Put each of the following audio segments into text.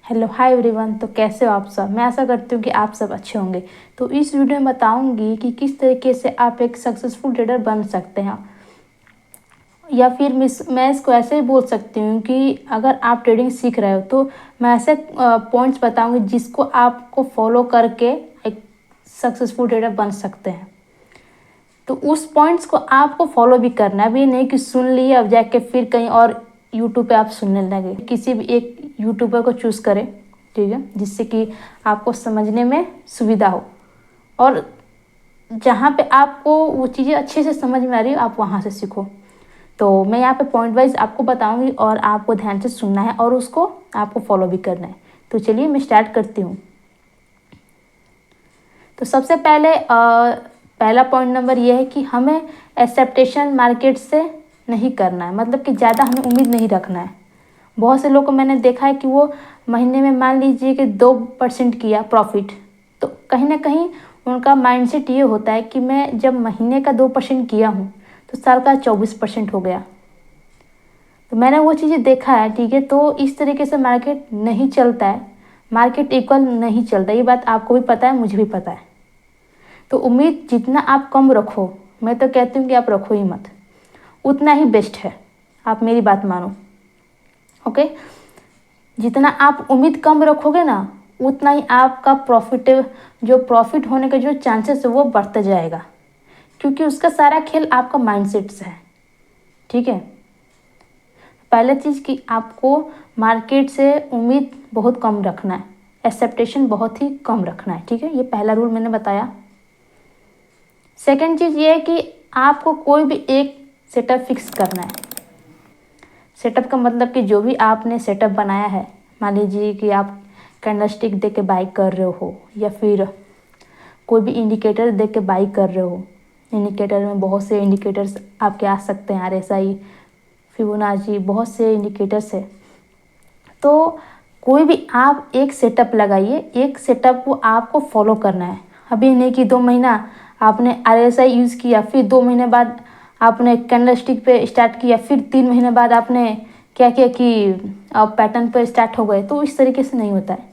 Hello hi everyone. तो कैसे हो आप सब? मैं आशा करती हूँ कि आप सब अच्छे होंगे। तो इस वीडियो में बताऊंगी कि किस तरीके से आप एक सक्सेसफुल ट्रेडर बन सकते हैं, या फिर मैं इसको ऐसे ही बोल सकती हूँ कि अगर आप ट्रेडिंग सीख रहे हो तो मैं ऐसे पॉइंट्स बताऊंगी जिसको आपको फॉलो करके एक सक्सेसफुल ट्रेडर बन सकते हैं। तो उस पॉइंट्स को आपको फॉलो भी करना है, भी नहीं कि सुन लिए अब जाके फिर कहीं और यूट्यूब पे आप सुनने लगे। किसी भी एक यूट्यूबर को चूज़ करें, ठीक है, जिससे कि आपको समझने में सुविधा हो और जहाँ पे आपको वो चीज़ें अच्छे से समझ में आ रही हो आप वहाँ से सीखो। तो मैं यहाँ पे पॉइंट वाइज आपको बताऊँगी और आपको ध्यान से सुनना है और उसको आपको फॉलो भी करना है। तो चलिए मैं स्टार्ट करती हूँ। तो सबसे पहले पहला पॉइंट नंबर ये है कि हमें एक्सेप्टेशन मार्केट से नहीं करना है, मतलब कि ज़्यादा हमें उम्मीद नहीं रखना है। बहुत से लोग को मैंने देखा है कि वो महीने में मान लीजिए कि 2% किया प्रॉफिट, तो कहीं ना कहीं उनका माइंडसेट ये होता है कि मैं जब महीने का 2% किया हूँ तो साल का 24% हो गया। तो मैंने वो चीज़ें देखा है, ठीक है। तो इस तरीके से मार्केट नहीं चलता है, मार्केट इक्वल नहीं चलता। ये बात आपको भी पता है, मुझे भी पता है। तो उम्मीद जितना आप कम रखो, मैं तो कहती हूँ कि आप रखो ही मत, उतना ही बेस्ट है। आप मेरी बात मानो, ओके। जितना आप उम्मीद कम रखोगे ना, उतना ही आपका प्रॉफिट होने के जो चांसेस है वो बढ़ता जाएगा, क्योंकि उसका सारा खेल आपका माइंडसेट से है, ठीक है। पहले चीज़ कि आपको मार्केट से उम्मीद बहुत कम रखना है, एक्सेप्टेशन बहुत ही कम रखना है, ठीक है। ये पहला रूल मैंने बताया। सेकंड चीज़ ये है कि आपको कोई भी एक सेटअप फिक्स करना है। सेटअप का मतलब कि जो भी आपने सेटअप बनाया है, मान लीजिए कि आप कैंडलस्टिक देख के बाई कर रहे हो या फिर कोई भी इंडिकेटर देख के बाई कर रहे हो। इंडिकेटर में बहुत से इंडिकेटर्स आपके आ सकते हैं, RSI, फिबोनाची, बहुत से इंडिकेटर्स है। तो कोई भी आप एक सेटअप लगाइए, एक सेटअप को आपको फॉलो करना है। अभी नहीं कि 2 महीना आपने RSI यूज़ किया, फिर 2 महीने बाद आपने कैंडलस्टिक पे स्टार्ट किया, फिर 3 महीने बाद आपने क्या किया कि आप पैटर्न पे स्टार्ट हो गए। तो इस तरीके से नहीं होता है।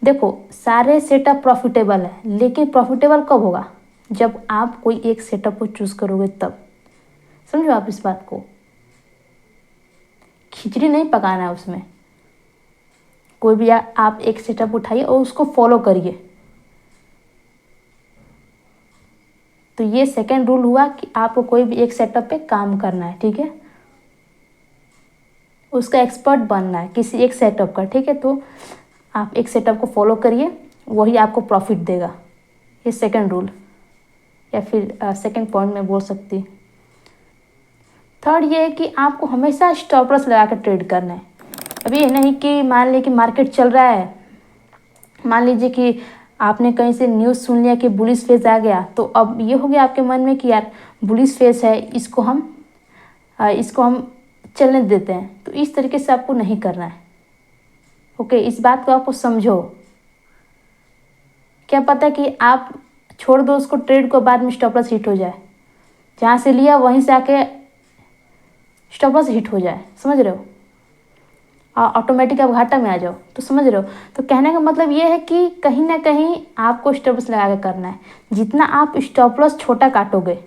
देखो, सारे सेटअप प्रॉफिटेबल है, लेकिन प्रॉफिटेबल कब होगा? जब आप कोई एक सेटअप को चूज़ करोगे तब। समझो आप इस बात को, खिचड़ी नहीं पकाना है उसमें। कोई भी आप एक सेटअप उठाइए और उसको फॉलो करिए। तो ये सेकंड रूल हुआ कि आपको कोई भी एक सेटअप पे काम करना है, ठीक है। उसका एक्सपर्ट बनना है किसी एक सेटअप का, ठीक है। तो आप एक सेटअप को फॉलो करिए, वही आपको प्रॉफिट देगा। ये सेकंड रूल या फिर सेकंड पॉइंट में बोल सकती। थर्ड ये है कि आपको हमेशा स्टॉप लॉस लगा कर ट्रेड करना है। अभी ये नहीं कि मान लीजिए कि मार्केट चल रहा है, मान लीजिए कि आपने कहीं से न्यूज़ सुन लिया कि बुलिश फेज आ गया, तो अब ये हो गया आपके मन में कि यार बुलिश फेज है, इसको हम चलने देते हैं। तो इस तरीके से आपको नहीं करना है, ओके। इस बात को आपको समझो। क्या पता कि आप छोड़ दो उसको ट्रेड को, बाद में स्टॉप लॉस हिट हो जाए, जहाँ से लिया वहीं से आके स्टॉप लॉस हिट हो जाए, समझ रहे हो, ऑटोमेटिक आप घाटा में आ जाओ। तो समझ रहे हो। तो कहने का मतलब ये है कि कहीं ना कहीं आपको स्टॉप लॉस लगा के करना है। जितना आप स्टॉप लॉस छोटा काटोगे,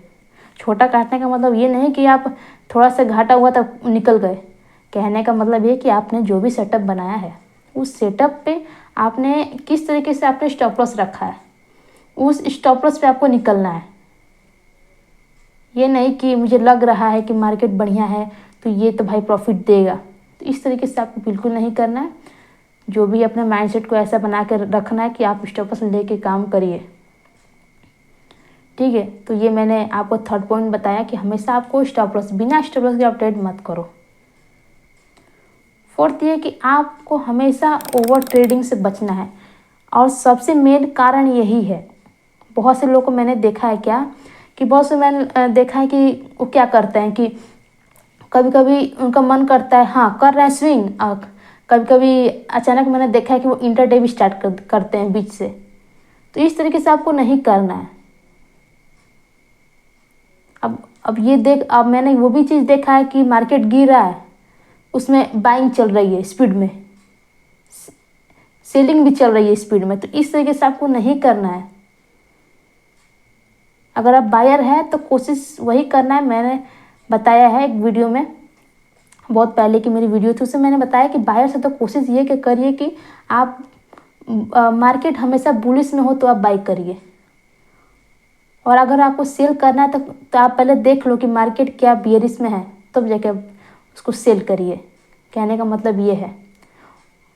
छोटा काटने का मतलब ये नहीं कि आप थोड़ा सा घाटा हुआ तब निकल गए। कहने का मतलब ये कि आपने जो भी सेटअप बनाया है, उस सेटअप पे आपने किस तरीके से आपने स्टॉप लॉस रखा है, उस स्टॉप लॉस पे आपको निकलना है। ये नहीं कि मुझे लग रहा है कि मार्केट बढ़िया है तो ये तो भाई प्रॉफिट देगा। तो इस तरीके से आपको बिल्कुल नहीं करना है। जो भी अपने माइंडसेट को ऐसा बना कर रखना है कि आप स्टॉप लॉस लेके काम करिए, ठीक है। तो ये मैंने आपको थर्ड पॉइंट बताया कि हमेशा आपको स्टॉप लॉस, बिना स्टॉप लॉस के आप ट्रेड मत करो। फोर्थ ये कि आपको हमेशा ओवर ट्रेडिंग से बचना है, और सबसे मेन कारण यही है। बहुत से लोगों को मैंने देखा है क्या कि बहुत से मैंने देखा है कि वो क्या करते हैं कि कभी कभी उनका मन करता है, हाँ कर रहे हैं स्विंग, कभी कभी अचानक मैंने देखा है कि वो इंटरडे भी स्टार्ट करते हैं बीच से। तो इस तरीके से आपको नहीं करना है। अब मैंने वो भी चीज़ देखा है कि मार्केट गिर रहा है, उसमें बाइंग चल रही है स्पीड में, सेलिंग भी चल रही है स्पीड में, तो इस तरीके से आपको नहीं करना है। अगर आप बायर हैं तो कोशिश वही करना है, मैंने बताया है एक वीडियो में, बहुत पहले की मेरी वीडियो थी, उसमें मैंने बताया कि बायर से तो कोशिश ये कि करिए कि आप मार्केट हमेशा बुलिश में हो तो आप बाई करिए। और अगर आपको सेल करना है तो आप पहले देख लो कि मार्केट क्या बियरिश में है, तब जाके उसको सेल करिए। कहने का मतलब ये है।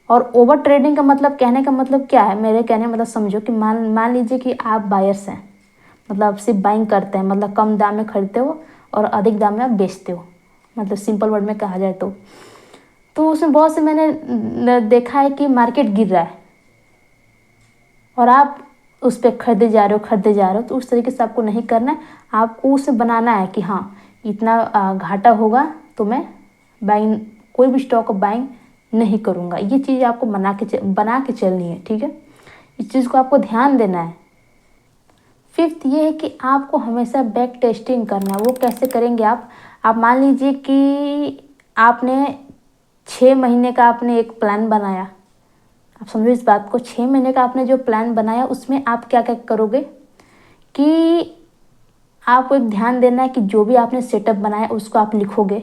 और ओवर ट्रेडिंग का मतलब, कहने का मतलब क्या है, मेरे कहने का मतलब समझो कि मान लीजिए कि आप बायर्स हैं, मतलब आप सिर्फ बाइंग करते हैं, मतलब कम दाम में खरीदते हो और अधिक दाम में आप बेचते हो, मतलब सिंपल वर्ड में कहा जाए तो उसमें बहुत से मैंने देखा है कि मार्केट गिर रहा है और आप उस पर खरीदे जा रहे हो, तो उस तरीके से आपको नहीं करना है। आपको उसे बनाना है कि हाँ इतना घाटा होगा तो मैं बाइंग, कोई भी स्टॉक बाइंग नहीं करूँगा। ये चीज़ आपको बना के चलनी है, ठीक है। इस चीज़ को आपको ध्यान देना है। फिफ्थ ये है कि आपको हमेशा बैक टेस्टिंग करना है। वो कैसे करेंगे आप मान लीजिए कि आपने 6 महीने का आपने एक प्लान बनाया, आप समझो इस बात को, 6 महीने का आपने जो प्लान बनाया उसमें आप क्या क्या करोगे कि आपको एक ध्यान देना है कि जो भी आपने सेटअप बनाया उसको आप लिखोगे,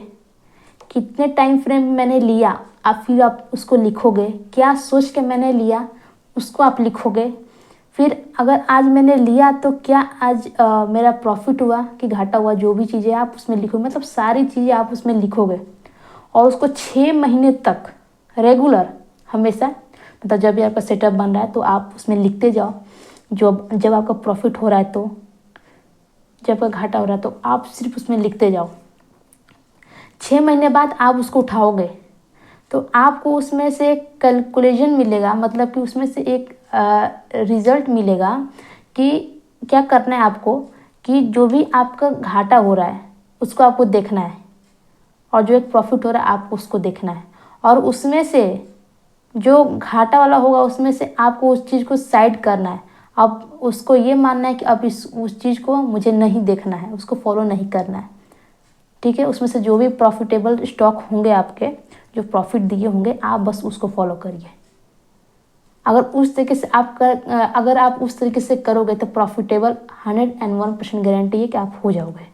कितने टाइम फ्रेम मैंने लिया, फिर आप उसको लिखोगे, क्या सोच के मैंने लिया उसको आप लिखोगे। फिर अगर आज मैंने लिया तो क्या आज मेरा प्रॉफिट हुआ कि घाटा हुआ, जो भी चीज़ें आप उसमें लिखोगे, मतलब सारी चीज़ें आप उसमें लिखोगे। और उसको 6 महीने तक रेगुलर, हमेशा, मतलब जब भी आपका सेटअप बन रहा है तो आप उसमें लिखते जाओ। जब आपका प्रॉफिट हो रहा है तो, जब आपका घाटा हो रहा है तो आप सिर्फ उसमें लिखते जाओ। 6 महीने बाद आप उसको उठाओगे तो आपको उसमें से एक कैलकुलेशन मिलेगा, मतलब कि उसमें से एक रिजल्ट मिलेगा कि क्या करना है आपको, कि जो भी आपका घाटा हो रहा है उसको आपको देखना है और जो एक प्रॉफिट हो रहा है आपको उसको देखना है। और उसमें से जो घाटा वाला होगा उसमें से आपको उस चीज़ को साइड करना है। अब उसको ये मानना है कि अब उस चीज़ को मुझे नहीं देखना है, उसको फॉलो नहीं करना है, ठीक है। उसमें से जो भी प्रॉफिटेबल स्टॉक होंगे आपके, जो प्रॉफिट दिए होंगे, आप बस उसको फॉलो करिए। अगर आप उस तरीके से करोगे तो प्रॉफिटेबल 101% गारंटी है कि आप हो जाओगे।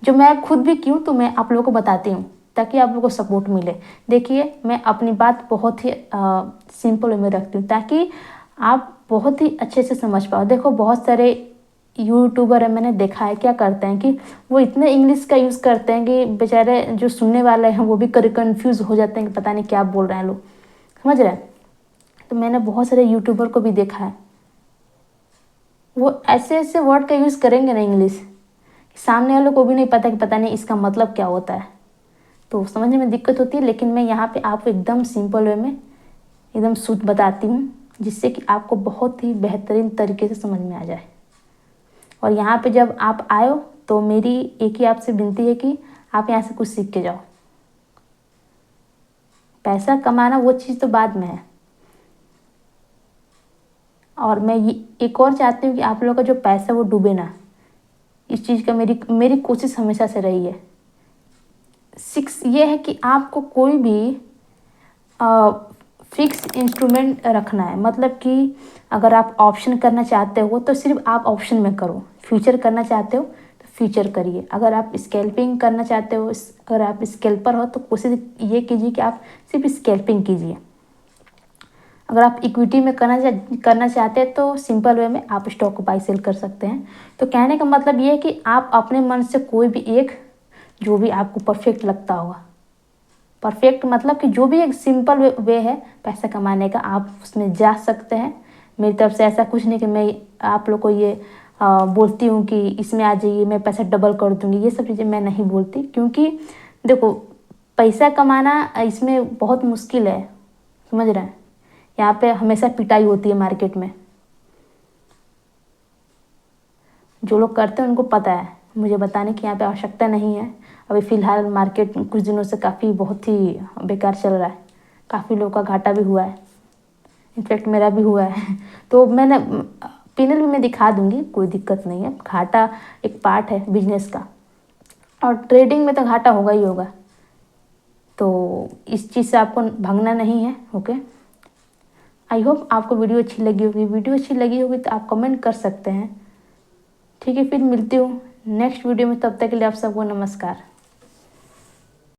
जो मैं खुद भी क्यों, तो मैं आप लोगों को बताती हूँ ताकि आप लोगों को सपोर्ट मिले। देखिए मैं अपनी बात बहुत ही सिंपल वे में रखती हूँ ताकि आप बहुत ही अच्छे से समझ पाओ। देखो बहुत सारे यूट्यूबर है, मैंने देखा है क्या करते हैं कि वो इतने इंग्लिश का यूज़ करते हैं कि बेचारे जो सुनने वाले हैं वो भी कन्फ्यूज हो जाते हैं कि पता नहीं क्या बोल रहे हैं लोग, समझ रहे हैं। तो मैंने बहुत सारे यूट्यूबर को भी देखा है, वो ऐसे ऐसे वर्ड का यूज़ करेंगे ना इंग्लिश, सामने वालों को भी नहीं पता कि पता नहीं इसका मतलब क्या होता है, तो समझने में दिक्कत होती है। लेकिन मैं यहाँ पे आपको एकदम सिंपल वे में एकदम शुद्ध बताती हूँ, जिससे कि आपको बहुत ही बेहतरीन तरीके से समझ में आ जाए। और यहाँ पे जब आप आए तो मेरी एक ही आपसे विनती है कि आप यहाँ से कुछ सीख के जाओ। पैसा कमाना वो चीज़ तो बाद में है, और मैं ये एक और चाहती हूँ कि आप लोगों का जो पैसा वो डूबे ना, इस चीज़ का मेरी कोशिश हमेशा से रही है। 6 ये है कि आपको कोई भी फिक्स इंस्ट्रूमेंट रखना है, मतलब कि अगर आप ऑप्शन करना चाहते हो तो सिर्फ आप ऑप्शन में करो, फ्यूचर करना चाहते हो तो फ्यूचर करिए। अगर आप स्कैल्पिंग करना चाहते हो, अगर आप स्कैल्पर हो तो कोशिश ये कीजिए कि आप सिर्फ स्कैल्पिंग कीजिए। अगर आप इक्विटी में करना चाहते हैं तो सिंपल वे में आप स्टॉक को बाई सेल कर सकते हैं। तो कहने का मतलब ये है कि आप अपने मन से कोई भी एक, जो भी आपको परफेक्ट लगता होगा, परफेक्ट मतलब कि जो भी एक सिंपल वे है पैसा कमाने का, आप उसमें जा सकते हैं। मेरी तरफ से ऐसा कुछ नहीं कि मैं आप लोग को ये बोलती हूँ कि इसमें आ जाइए मैं पैसा डबल कर दूँगी, ये सब चीज़ें मैं नहीं बोलती। क्योंकि देखो पैसा कमाना इसमें बहुत मुश्किल है, समझ रहे हैं। यहाँ पे हमेशा पिटाई होती है मार्केट में, जो लोग करते हैं उनको पता है, मुझे बताने की यहाँ पे आवश्यकता नहीं है। अभी फ़िलहाल मार्केट कुछ दिनों से काफ़ी बहुत ही बेकार चल रहा है, काफ़ी लोगों का घाटा भी हुआ है, इनफैक्ट मेरा भी हुआ है। तो मैंने पैनल भी मैं दिखा दूँगी, कोई दिक्कत नहीं है। घाटा एक पार्ट है बिजनेस का, और ट्रेडिंग में तो घाटा होगा ही होगा, तो इस चीज़ से आपको भागना नहीं है, ओके। आई होप आपको वीडियो अच्छी लगी होगी। वीडियो अच्छी लगी होगी तो आप कमेंट कर सकते हैं। ठीक है, फिर मिलती हूँ नेक्स्ट वीडियो में। तब तक के लिए आप सबको नमस्कार।